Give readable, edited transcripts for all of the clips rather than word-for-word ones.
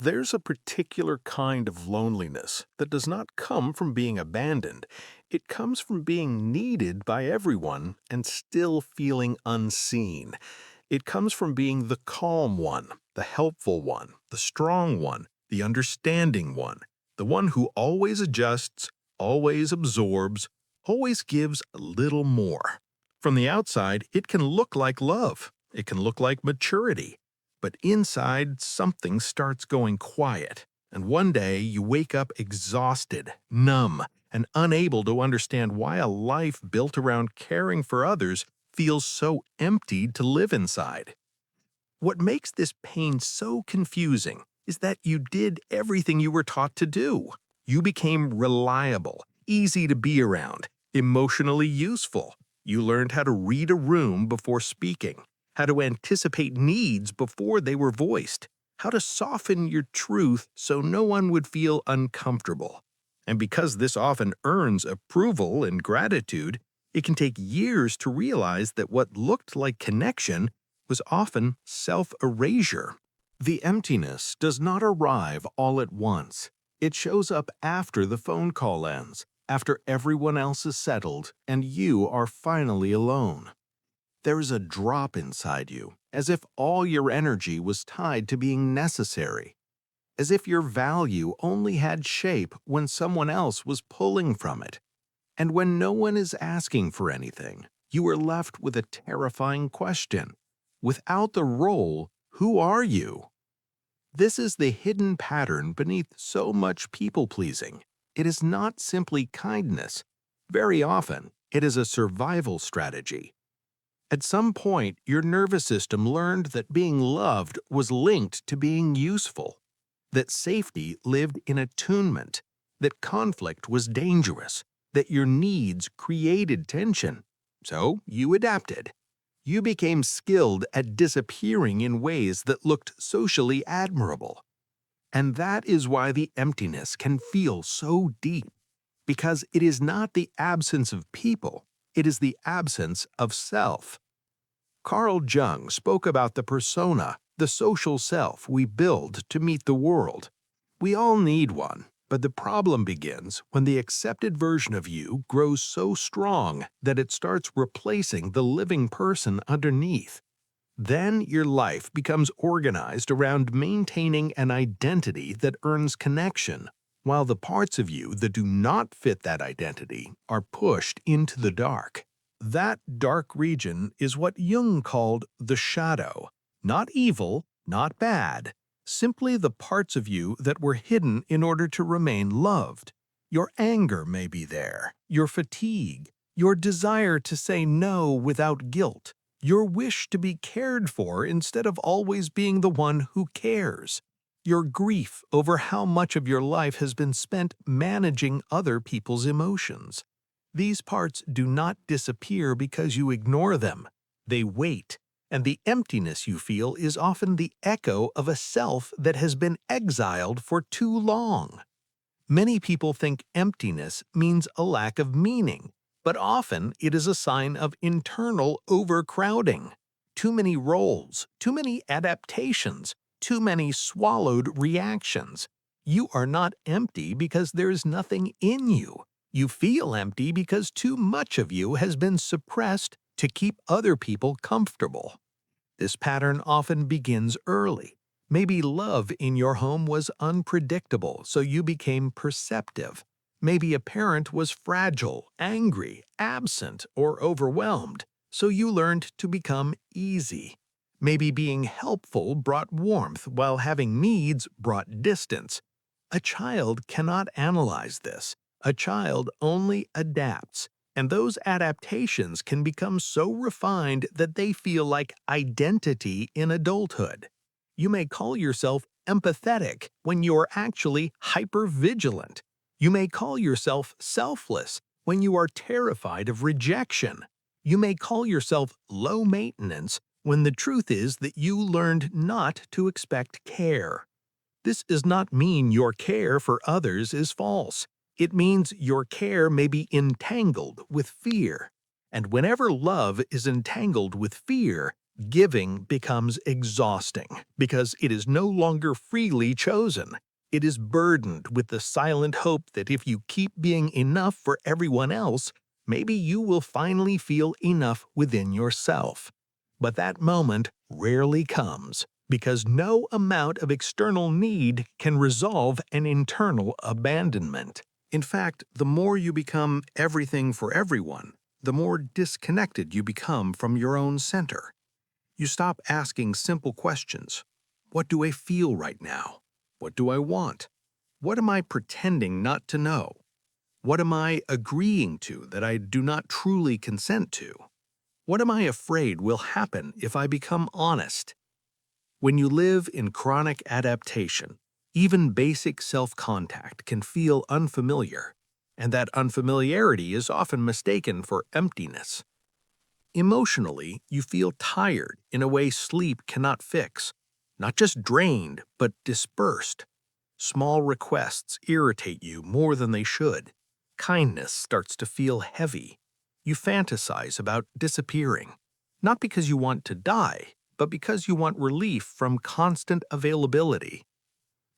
There's a particular kind of loneliness that does not come from being abandoned. It comes from being needed by everyone and still feeling unseen. It comes from being the calm one, the helpful one, the strong one, the understanding one, the one who always adjusts, always absorbs, always gives a little more. From the outside, it can look like love. It can look like maturity. But inside, something starts going quiet, and one day you wake up exhausted, numb, and unable to understand why a life built around caring for others feels so empty to live inside. What makes this pain so confusing is that you did everything you were taught to do. You became reliable, easy to be around, emotionally useful. You learned how to read a room before speaking, how to anticipate needs before they were voiced, how to soften your truth so no one would feel uncomfortable. And because this often earns approval and gratitude, it can take years to realize that what looked like connection was often self-erasure. The emptiness does not arrive all at once. It shows up after the phone call ends, after everyone else is settled and you are finally alone. There is a drop inside you, as if all your energy was tied to being necessary, as if your value only had shape when someone else was pulling from it. And when no one is asking for anything, you are left with a terrifying question. Without the role, who are you? This is the hidden pattern beneath so much people-pleasing. It is not simply kindness. Very often, it is a survival strategy. At some point, your nervous system learned that being loved was linked to being useful, that safety lived in attunement, that conflict was dangerous, that your needs created tension. So you adapted. You became skilled at disappearing in ways that looked socially admirable. And that is why the emptiness can feel so deep, because it is not the absence of people, it is the absence of self. Carl Jung spoke about the persona, the social self we build to meet the world. We all need one, but the problem begins when the accepted version of you grows so strong that it starts replacing the living person underneath. Then your life becomes organized around maintaining an identity that earns connection, while the parts of you that do not fit that identity are pushed into the dark. That dark region is what Jung called the shadow. Not evil, not bad, simply the parts of you that were hidden in order to remain loved. Your anger may be there, your fatigue, your desire to say no without guilt, your wish to be cared for instead of always being the one who cares, your grief over how much of your life has been spent managing other people's emotions. These parts do not disappear because you ignore them. They wait, and the emptiness you feel is often the echo of a self that has been exiled for too long. Many people think emptiness means a lack of meaning, but often it is a sign of internal overcrowding. Too many roles, too many adaptations, too many swallowed reactions. You are not empty because there is nothing in you. You feel empty because too much of you has been suppressed to keep other people comfortable. This pattern often begins early. Maybe love in your home was unpredictable, so you became perceptive. Maybe a parent was fragile, angry, absent, or overwhelmed, so you learned to become easy. Maybe being helpful brought warmth while having needs brought distance. A child cannot analyze this. A child only adapts, and those adaptations can become so refined that they feel like identity in adulthood. You may call yourself empathetic when you're actually hypervigilant. You may call yourself selfless when you are terrified of rejection. You may call yourself low maintenance when the truth is that you learned not to expect care. This does not mean your care for others is false. It means your care may be entangled with fear. And whenever love is entangled with fear, Giving becomes exhausting because it is no longer freely chosen. It is burdened with the silent hope that if you keep being enough for everyone else, maybe you will finally feel enough within yourself. But that moment rarely comes because no amount of external need can resolve an internal abandonment. In fact, the more you become everything for everyone, the more disconnected you become from your own center. You stop asking simple questions. What do I feel right now? What do I want? What am I pretending not to know? What am I agreeing to that I do not truly consent to? What am I afraid will happen if I become honest? When you live in chronic adaptation, even basic self-contact can feel unfamiliar, and that unfamiliarity is often mistaken for emptiness. Emotionally, you feel tired in a way sleep cannot fix. Not just drained, but dispersed. Small requests irritate you more than they should. Kindness starts to feel heavy. You fantasize about disappearing. Not because you want to die, but because you want relief from constant availability.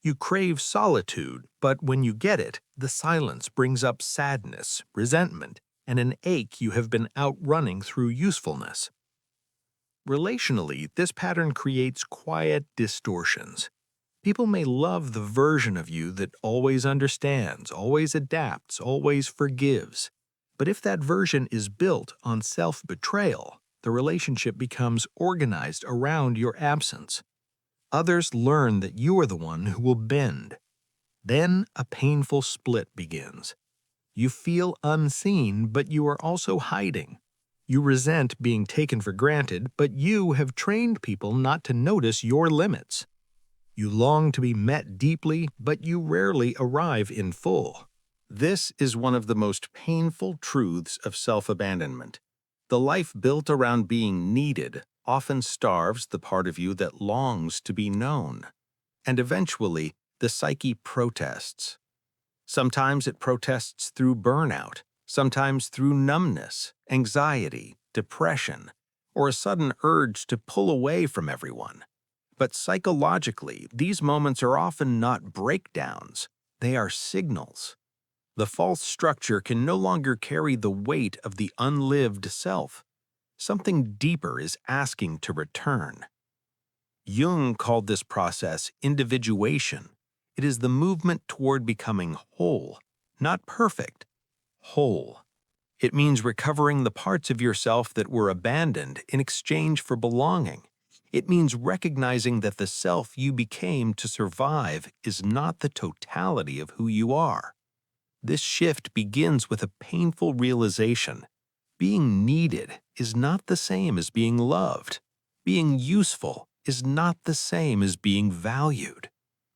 You crave solitude, but when you get it, the silence brings up sadness, resentment, and an ache you have been outrunning through usefulness. Relationally, this pattern creates quiet distortions. People may love the version of you that always understands, always adapts, always forgives. But if that version is built on self-betrayal, the relationship becomes organized around your absence. Others learn that you are the one who will bend. Then a painful split begins. You feel unseen, but you are also hiding. You resent being taken for granted, but you have trained people not to notice your limits. You long to be met deeply, but you rarely arrive in full. This is one of the most painful truths of self-abandonment. The life built around being needed often starves the part of you that longs to be known. And eventually, the psyche protests. Sometimes it protests through burnout, sometimes through numbness, anxiety, depression, or a sudden urge to pull away from everyone. But psychologically, these moments are often not breakdowns, they are signals. The false structure can no longer carry the weight of the unlived self. Something deeper is asking to return. Jung called this process individuation. It is the movement toward becoming whole, not perfect, whole. It means recovering the parts of yourself that were abandoned in exchange for belonging. It means recognizing that the self you became to survive is not the totality of who you are. This shift begins with a painful realization. Being needed is not the same as being loved. Being useful is not the same as being valued.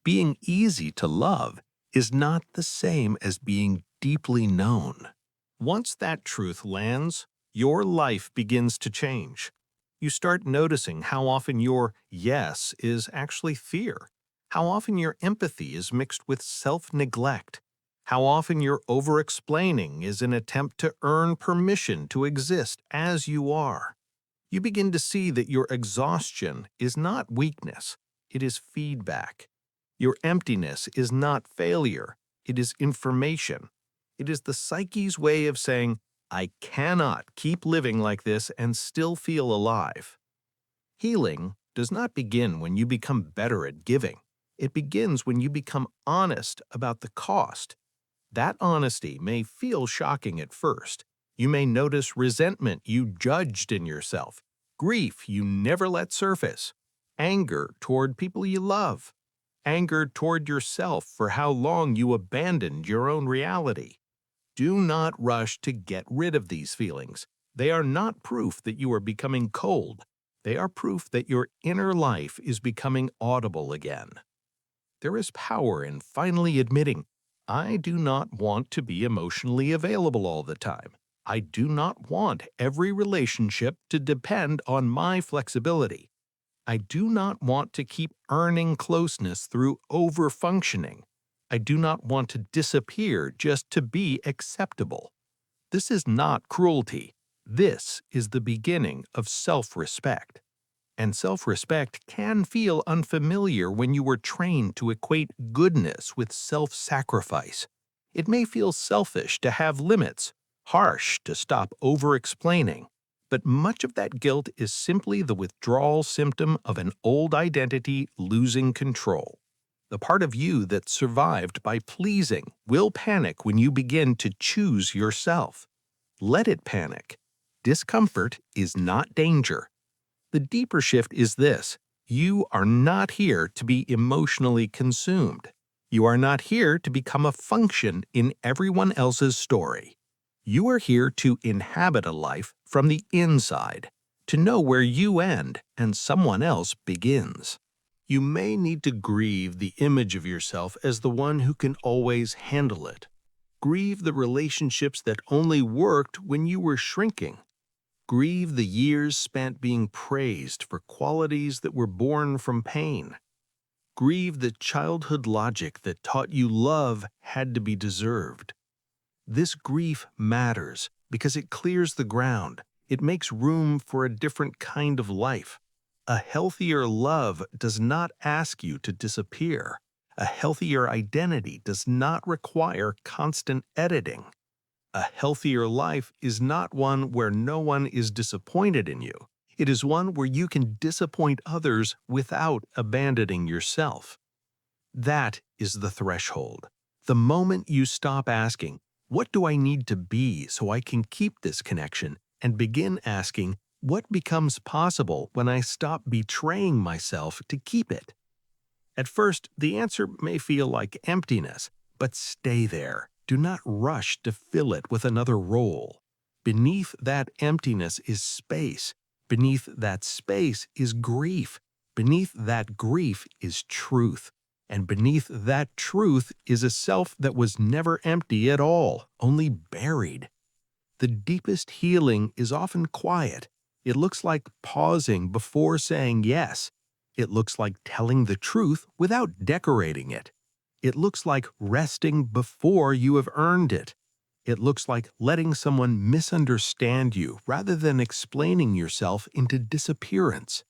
Being easy to love is not the same as being deeply known. Once that truth lands, your life begins to change. You start noticing how often your yes is actually fear, how often your empathy is mixed with self-neglect, how often your over-explaining is an attempt to earn permission to exist as you are. You begin to see that your exhaustion is not weakness, it is feedback. Your emptiness is not failure, it is information. It is the psyche's way of saying, I cannot keep living like this and still feel alive. Healing does not begin when you become better at giving. It begins when you become honest about the cost. That honesty may feel shocking at first. You may notice resentment you judged in yourself, grief you never let surface, anger toward people you love, anger toward yourself for how long you abandoned your own reality. Do not rush to get rid of these feelings. They are not proof that you are becoming cold. They are proof that your inner life is becoming audible again. There is power in finally admitting, I do not want to be emotionally available all the time. I do not want every relationship to depend on my flexibility. I do not want to keep earning closeness through overfunctioning. I do not want to disappear just to be acceptable. This is not cruelty. This is the beginning of self-respect. And self-respect can feel unfamiliar when you were trained to equate goodness with self-sacrifice. It may feel selfish to have limits, harsh to stop over-explaining, but much of that guilt is simply the withdrawal symptom of an old identity losing control. The part of you that survived by pleasing will panic when you begin to choose yourself. Let it panic. Discomfort is not danger. The deeper shift is this: you are not here to be emotionally consumed. You are not here to become a function in everyone else's story. You are here to inhabit a life from the inside, to know where you end and someone else begins. You may need to grieve the image of yourself as the one who can always handle it. Grieve the relationships that only worked when you were shrinking. Grieve the years spent being praised for qualities that were born from pain. Grieve the childhood logic that taught you love had to be deserved. This grief matters because it clears the ground. It makes room for a different kind of life. A healthier love does not ask you to disappear. A healthier identity does not require constant editing. A healthier life is not one where no one is disappointed in you. It is one where you can disappoint others without abandoning yourself. That is the threshold. The moment you stop asking, "What do I need to be so I can keep this connection?" and begin asking, "What becomes possible when I stop betraying myself to keep it?" At first, the answer may feel like emptiness, but stay there. Do not rush to fill it with another role. Beneath that emptiness is space. Beneath that space is grief. Beneath that grief is truth. And beneath that truth is a self that was never empty at all, only buried. The deepest healing is often quiet. It looks like pausing before saying yes. It looks like telling the truth without decorating it. It looks like resting before you have earned it. It looks like letting someone misunderstand you rather than explaining yourself into disappearance.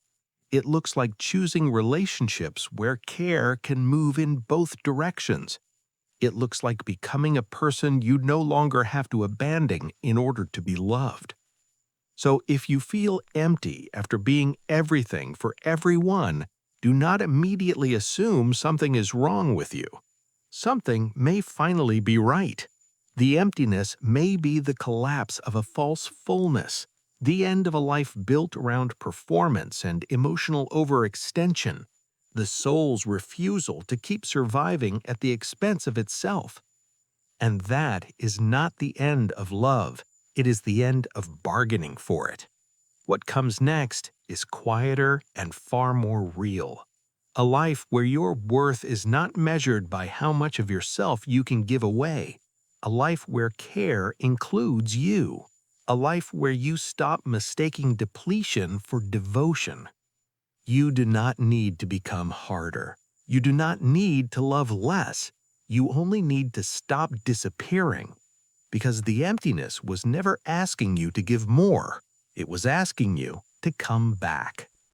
It looks like choosing relationships where care can move in both directions. It looks like becoming a person you no longer have to abandon in order to be loved. So if you feel empty after being everything for everyone, do not immediately assume something is wrong with you. Something may finally be right. The emptiness may be the collapse of a false fullness, the end of a life built around performance and emotional overextension, the soul's refusal to keep surviving at the expense of itself. And that is not the end of love. It is the end of bargaining for it. What comes next is quieter and far more real. A life where your worth is not measured by how much of yourself you can give away. A life where care includes you. A life where you stop mistaking depletion for devotion. You do not need to become harder. You do not need to love less. You only need to stop disappearing. Because the emptiness was never asking you to give more. It was asking you to come back.